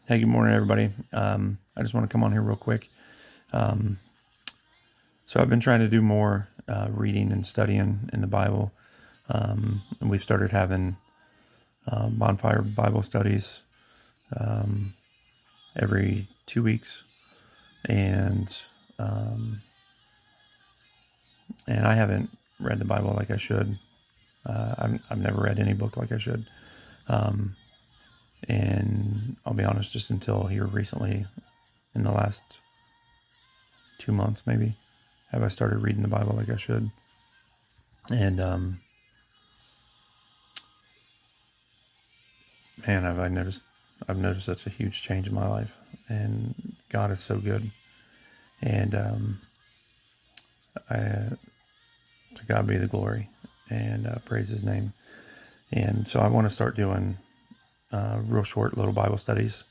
Hey, good morning, everybody. I just want to come on here real quick. So I've been trying to do more reading and studying in the Bible, and we've started having bonfire Bible studies every 2 weeks, and and I haven't read the Bible like I should. I've never read any book like I should, and I'll be honest, just until here recently, in the last 2 months maybe, have I started reading the Bible like I should. And man, I've noticed such a huge change in my life, and God is so good. And to God be the glory, and praise His name. And so I want to start doing real short little Bible studies.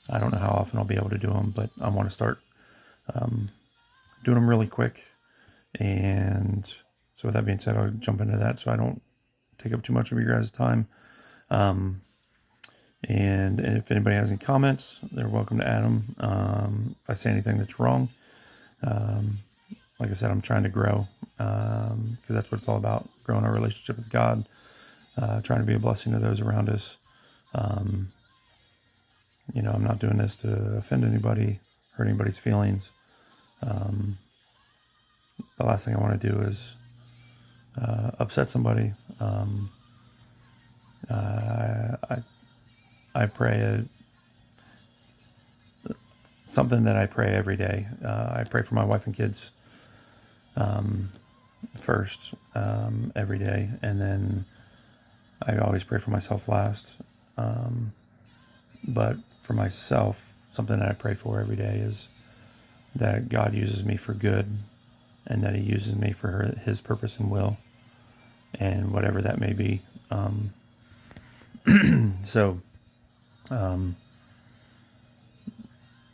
I don't know how often I'll be able to do them, but I want to start doing them really quick. And so with that being said, I'll jump into that so I don't take up too much of your guys' time. And if anybody has any comments, they're welcome to add them. If I say anything that's wrong, like I said, I'm trying to grow, because that's what it's all about, growing our relationship with God, trying to be a blessing to those around us. I'm not doing this to offend anybody, hurt anybody's feelings. The last thing I want to do is upset somebody. I pray something that I pray every day. I pray for my wife and kids first, every day, and then I always pray for myself last. But for myself, something that I pray for every day is that God uses me for good, and that He uses me for His purpose and will, and whatever that may be.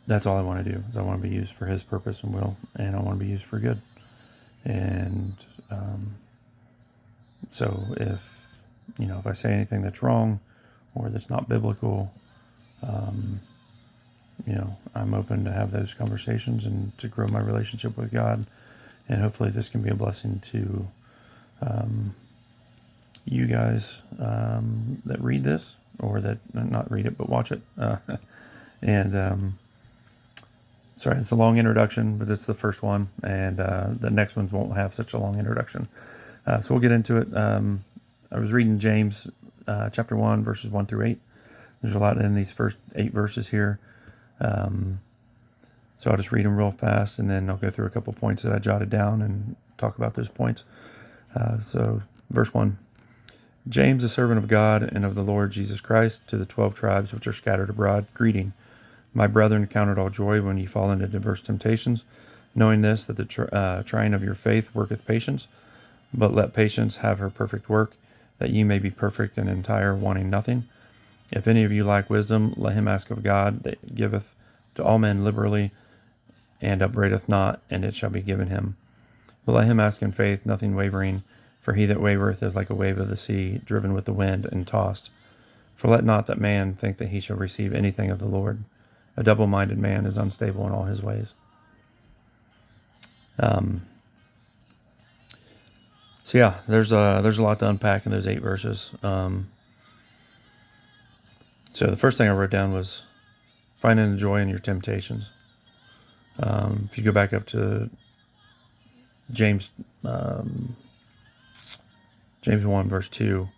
That's all I want to do, is I want to be used for His purpose and will, and I want to be used for good. And so if I say anything that's wrong or that's not biblical, I'm open to have those conversations and to grow my relationship with God. And hopefully this can be a blessing to you guys that read this, or that not read it but watch it. Sorry, it's a long introduction, but it's the first one, and the next ones won't have such a long introduction. So we'll get into it. I was reading James chapter 1, verses 1 through 8. There's a lot in these first 8 verses here. So I'll just read them real fast, and then I'll go through a couple points that I jotted down and talk about those points. So verse 1. James, a servant of God and of the Lord Jesus Christ, to the 12 tribes which are scattered abroad, greeting. My brethren, count it all joy when ye fall into diverse temptations, knowing this, that the trying of your faith worketh patience. But let patience have her perfect work, that ye may be perfect and entire, wanting nothing. If any of you lack wisdom, let him ask of God, that giveth to all men liberally, and upbraideth not, and it shall be given him. But let him ask in faith, nothing wavering. For he that wavereth is like a wave of the sea, driven with the wind and tossed. For let not that man think that he shall receive anything of the Lord. A double-minded man is unstable in all his ways. There's a lot to unpack in those 8 verses. So the first thing I wrote down was finding the joy in your temptations. If you go back up to James 1 verse 2,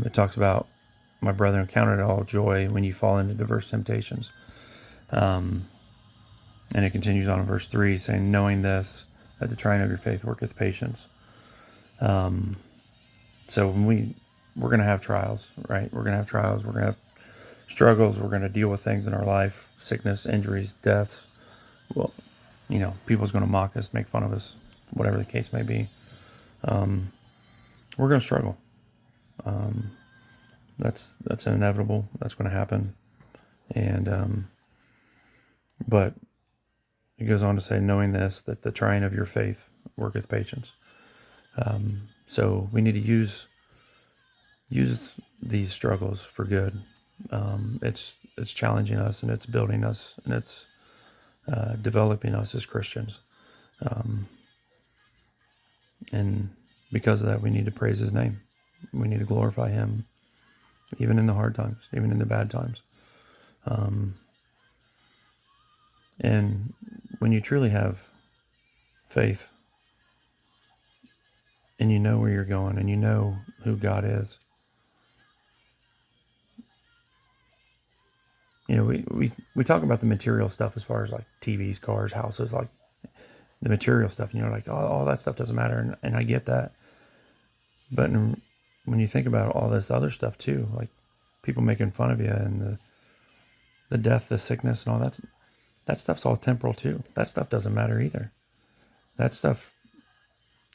it talks about, my brethren, count it all joy when you fall into diverse temptations. And it continues on in verse 3, saying, knowing this, that the trying of your faith worketh patience. So when we're going to have trials, right? We're going to have trials. We're going to have struggles. We're going to deal with things in our life, sickness, injuries, deaths. Well, people's going to mock us, make fun of us, whatever the case may be. We're going to struggle. That's inevitable. That's going to happen. And but it goes on to say, knowing this, that the trying of your faith worketh patience. So we need to use these struggles for good. It's it's challenging us, and it's building us, and it's developing us as Christians. And because of that, we need to praise his name. We need to glorify him, even in the hard times, even in the bad times. And when you truly have faith, and you know where you're going, and you know who God is, we talk about the material stuff as far as like TVs, cars, houses, like the material stuff, and you're like, oh, all that stuff doesn't matter, and I get that. But when you think about all this other stuff too, like people making fun of you, and the death, the sickness, and all that stuff's all temporal too. That stuff doesn't matter either. That stuff,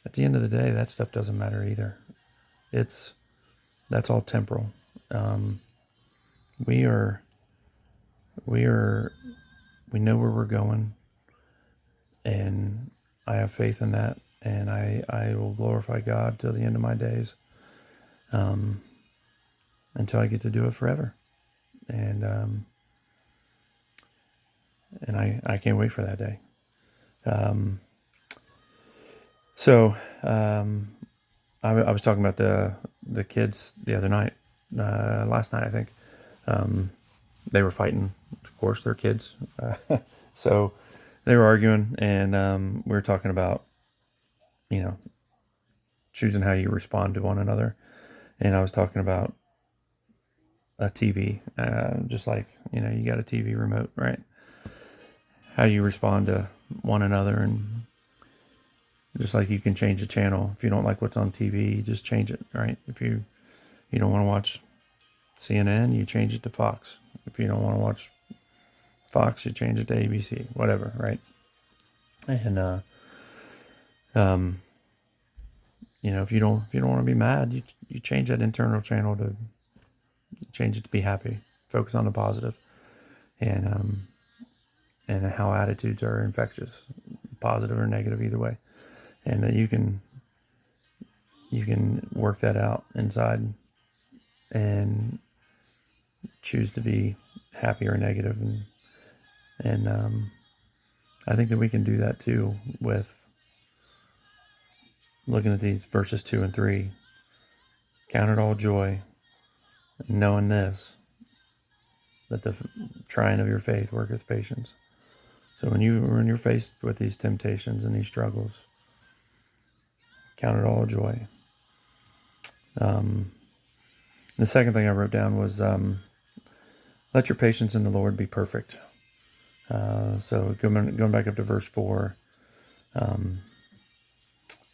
at the end of the day, that stuff doesn't matter either. That's all temporal. We know where we're going, and I have faith in that, and I will glorify God till the end of my days, until I get to do it forever. And I can't wait for that day. I was talking about the kids the other night, last night I think. They were fighting. Of course, they're kids. So they were arguing, and we were talking about, choosing how you respond to one another. And I was talking about a TV, just like, you got a TV remote, right? How you respond to one another, and just like you can change the channel. If you don't like what's on TV, just change it, right? If you don't want to watch CNN, you change it to Fox. If you don't want to watch Fox, you change it to ABC, whatever, right? And if you don't want to be mad, you change that internal channel to change it to be happy. Focus on the positive, and how attitudes are infectious, positive or negative, either way. And that you can work that out inside and choose to be happy or negative. And I think that we can do that too with looking at these verses 2 and 3. Count it all joy, knowing this, that the trying of your faith worketh patience. So when you're faced with these temptations and these struggles, count it all joy. The second thing I wrote down was, let your patience in the Lord be perfect. So going back up to verse 4,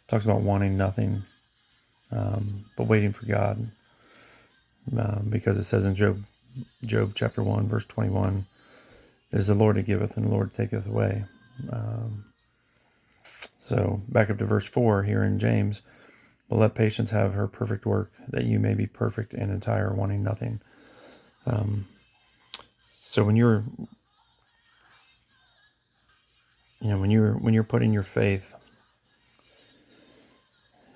talks about wanting nothing, but waiting for God. Because it says in Job chapter 1, verse 21, it is the Lord that giveth, and the Lord taketh away. So back up to verse 4 here in James, but let patience have her perfect work, that you may be perfect and entire, wanting nothing. So when you're putting your faith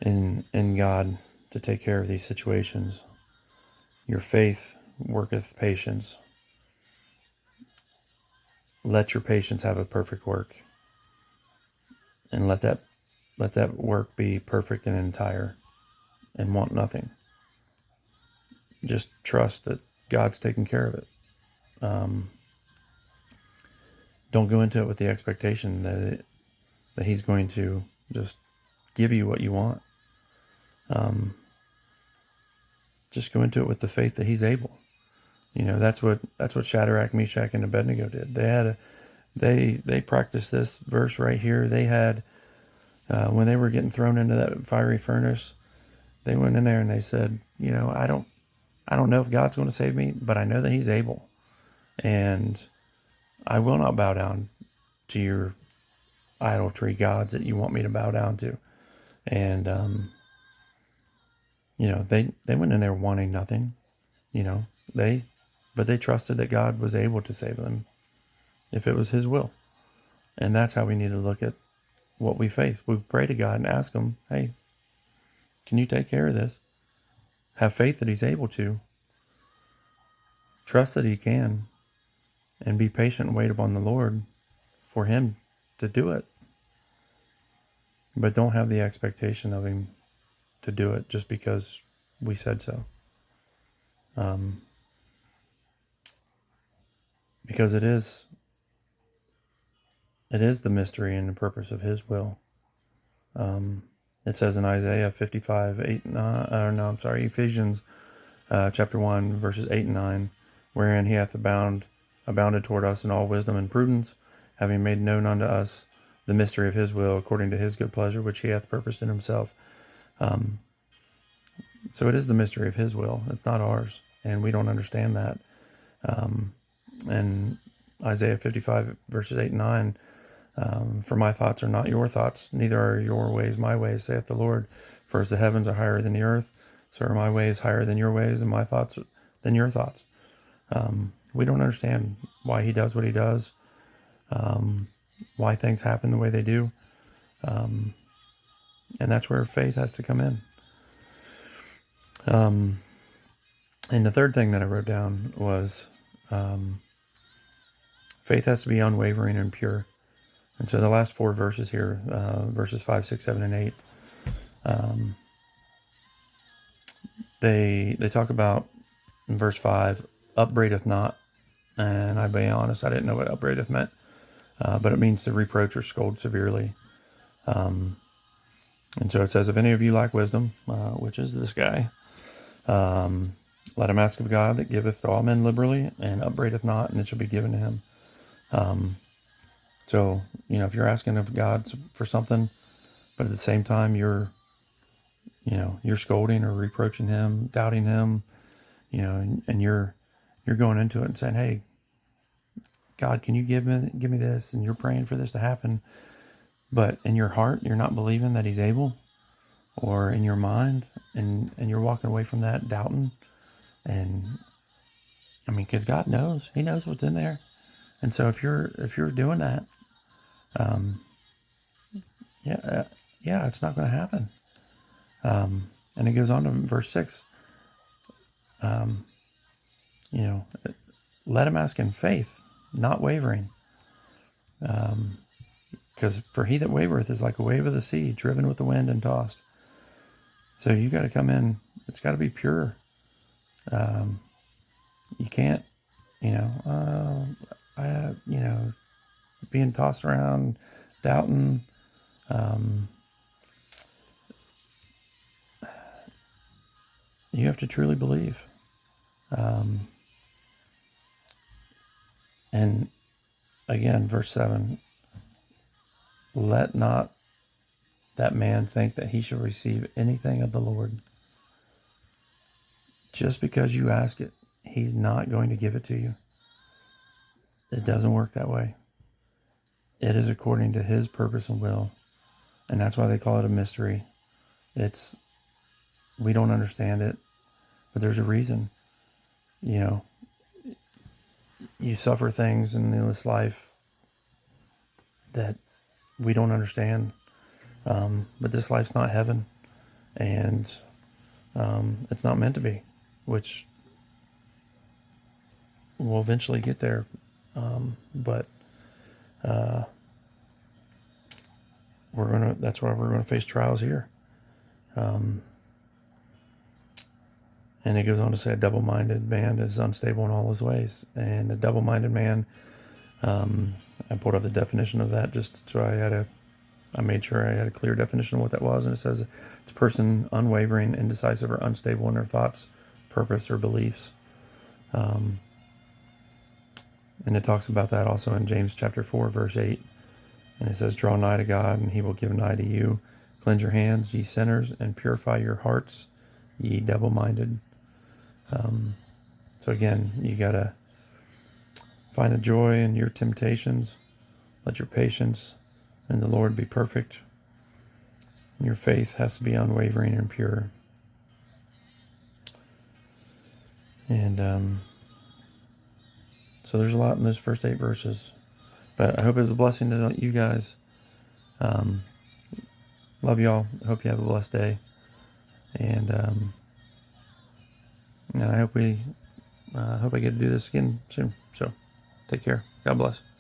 in God to take care of these situations, your faith worketh patience. Let your patience have a perfect work, and let that work be perfect and entire, and want nothing. Just trust that God's taking care of it. Don't go into it with the expectation that He's going to just give you what you want. Just go into it with the faith that He's able. That's what Shadrach, Meshach, and Abednego did. They practiced this verse right here. They had, when they were getting thrown into that fiery furnace, they went in there and they said, I don't know if God's going to save me, but I know that He's able, and I will not bow down to your idolatry gods that you want me to bow down to. And they went in there wanting nothing. But they trusted that God was able to save them if it was His will. And that's how we need to look at what we face. We pray to God and ask Him, hey, can you take care of this? Have faith that He's able to. Trust that He can. and be patient and wait upon the Lord for him to do it. But don't have the expectation of him to do it just because we said so. Because it is the mystery and the purpose of his will. It says in Isaiah 55, 8, 9, Ephesians chapter 1, verses 8 and 9, wherein he hath abounded toward us in all wisdom and prudence, having made known unto us the mystery of his will, according to his good pleasure, which he hath purposed in himself. So it is the mystery of his will. It's not ours, and we don't understand that. And Isaiah 55, verses 8 and 9, for my thoughts are not your thoughts, neither are your ways my ways, saith the Lord. For as the heavens are higher than the earth, so are my ways higher than your ways, and my thoughts than your thoughts. We don't understand why he does what he does, why things happen the way they do. And that's where faith has to come in. And the third thing that I wrote down was faith has to be unwavering and pure. And so the last four verses here, verses 5, 6, 7, and 8, they talk about, in verse 5, upbraideth not. And I'll be honest, I didn't know what upbraideth meant, but it means to reproach or scold severely. And so it says, if any of you lack wisdom, which is this guy, let him ask of God that giveth to all men liberally, and upbraideth not, and it shall be given to him. So, if you're asking of God for something, but at the same time you're scolding or reproaching him, doubting him, and you're going into it and saying, hey, God, can you give me this? And you're praying for this to happen. But in your heart, you're not believing that he's able, or in your mind, and you're walking away from that doubting. And because God knows, he knows what's in there. And so if you're doing that, it's not going to happen. And it goes on to verse 6, let him ask in faith, not wavering. Because for he that wavereth is like a wave of the sea, driven with the wind and tossed. So you got to come in, it's got to be pure. You can't, being tossed around, doubting. You have to truly believe. And again, verse 7, let not that man think that he shall receive anything of the Lord. Just because you ask it, he's not going to give it to you. It doesn't work that way. It is according to his purpose and will. And that's why they call it a mystery. We don't understand it, but there's a reason. You suffer things in this life that we don't understand. But this life's not heaven, and it's not meant to be, which we'll eventually get there. But that's why we're gonna face trials here. And it goes on to say, a double-minded man is unstable in all his ways. And a double-minded man, I pulled up the definition of that just so I made sure I had a clear definition of what that was. And it says it's a person unwavering, indecisive, or unstable in their thoughts, purpose, or beliefs. And it talks about that also in James chapter 4, verse 8. And it says, draw nigh to God, and he will give nigh to you. Cleanse your hands, ye sinners, and purify your hearts, ye double-minded. So again, you got to find a joy in your temptations. Let your patience in the Lord be perfect. And your faith has to be unwavering and pure. And so there's a lot in those first 8 verses. But I hope it was a blessing to you guys. Love y'all. I hope you have a blessed day. And I hope I get to do this again soon. So Take care. God bless.